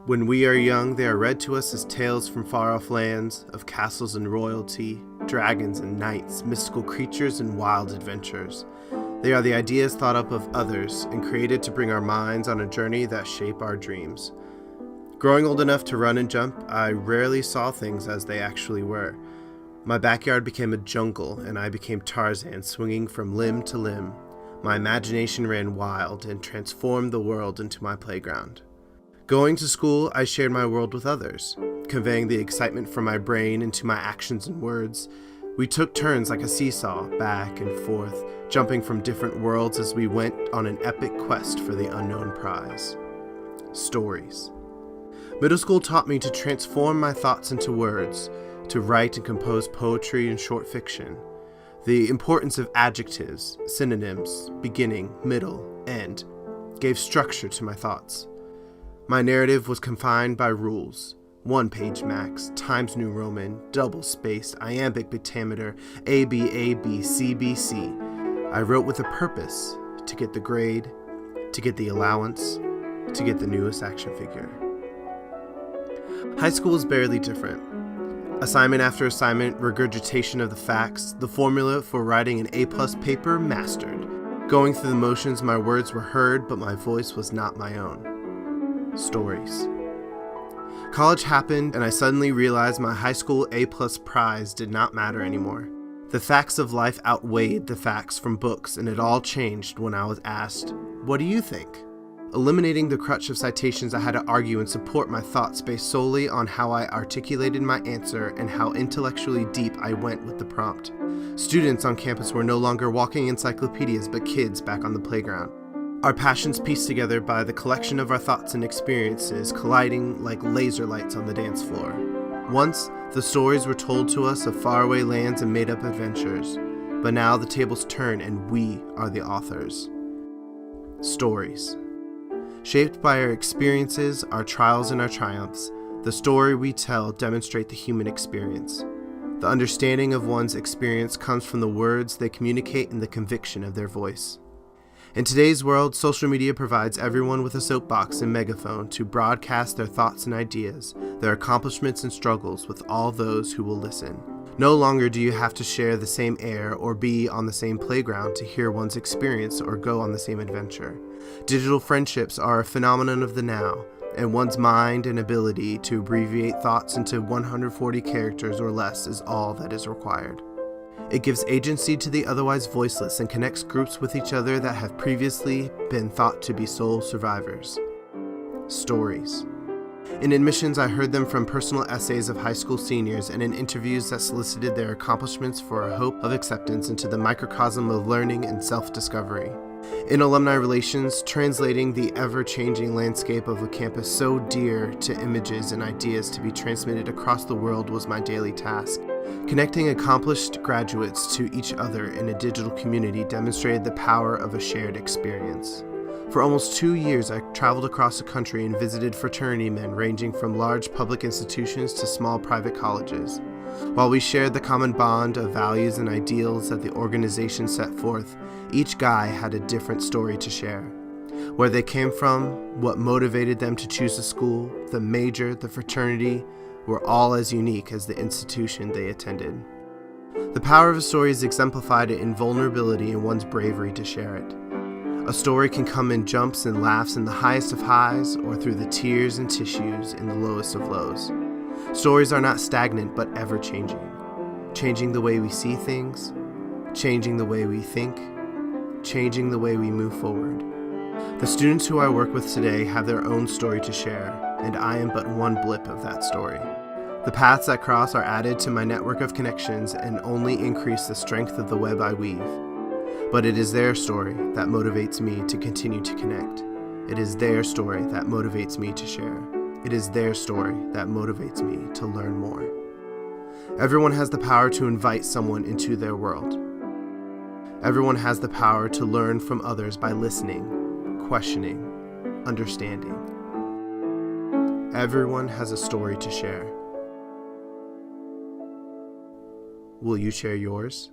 When we are young, they are read to us as tales from far-off lands, of castles and royalty, dragons and knights, mystical creatures and wild adventures. They are the ideas thought up of others and created to bring our minds on a journey that shape our dreams. Growing old enough to run and jump, I rarely saw things as they actually were. My backyard became a jungle, and I became Tarzan, swinging from limb to limb. My imagination ran wild and transformed the world into my playground. Going to school, I shared my world with others, conveying the excitement from my brain into my actions and words. We took turns like a seesaw, back and forth, jumping from different worlds as we went on an epic quest for the unknown prize. Stories. Middle school taught me to transform my thoughts into words, to write and compose poetry and short fiction. The importance of adjectives, synonyms, beginning, middle, end, gave structure to my thoughts. My narrative was confined by rules: 1 page max, Times New Roman, double spaced, iambic pentameter, ABAB, CBC. I wrote with a purpose: to get the grade, to get the allowance, to get the newest action figure. High school was barely different. Assignment after assignment, regurgitation of the facts, the formula for writing an A+ paper mastered. Going through the motions, my words were heard, but my voice was not my own. Stories. College happened, and I suddenly realized my high school A+ prize did not matter anymore. The facts of life outweighed the facts from books, and it all changed when I was asked, "What do you think?" Eliminating the crutch of citations, I had to argue and support my thoughts based solely on how I articulated my answer and how intellectually deep I went with the prompt. Students on campus were no longer walking encyclopedias, but kids back on the playground. Our passions pieced together by the collection of our thoughts and experiences colliding like laser lights on the dance floor. Once, the stories were told to us of faraway lands and made-up adventures, but now the tables turn and we are the authors. Stories. Shaped by our experiences, our trials and our triumphs, the story we tell demonstrate the human experience. The understanding of one's experience comes from the words they communicate and the conviction of their voice. In today's world, social media provides everyone with a soapbox and megaphone to broadcast their thoughts and ideas, their accomplishments and struggles with all those who will listen. No longer do you have to share the same air or be on the same playground to hear one's experience or go on the same adventure. Digital friendships are a phenomenon of the now, and one's mind and ability to abbreviate thoughts into 140 characters or less is all that is required. It gives agency to the otherwise voiceless and connects groups with each other that have previously been thought to be sole survivors. Stories. In admissions, I heard them from personal essays of high school seniors and in interviews that solicited their accomplishments for a hope of acceptance into the microcosm of learning and self-discovery. In alumni relations, translating the ever-changing landscape of a campus so dear to images and ideas to be transmitted across the world was my daily task. Connecting accomplished graduates to each other in a digital community demonstrated the power of a shared experience. For almost 2 years, I traveled across the country and visited fraternity men ranging from large public institutions to small private colleges. While we shared the common bond of values and ideals that the organization set forth, each guy had a different story to share. Where they came from, what motivated them to choose the school, the major, the fraternity, were all as unique as the institution they attended. The power of a story is exemplified in vulnerability and one's bravery to share it. A story can come in jumps and laughs in the highest of highs, or through the tears and tissues in the lowest of lows. Stories are not stagnant but ever-changing, changing the way we see things, changing the way we think, changing the way we move forward. The students who I work with today have their own story to share, and I am but one blip of that story. The paths that cross are added to my network of connections and only increase the strength of the web I weave. But it is their story that motivates me to continue to connect. It is their story that motivates me to share. It is their story that motivates me to learn more. Everyone has the power to invite someone into their world. Everyone has the power to learn from others by listening, questioning, understanding. Everyone has a story to share. Will you share yours?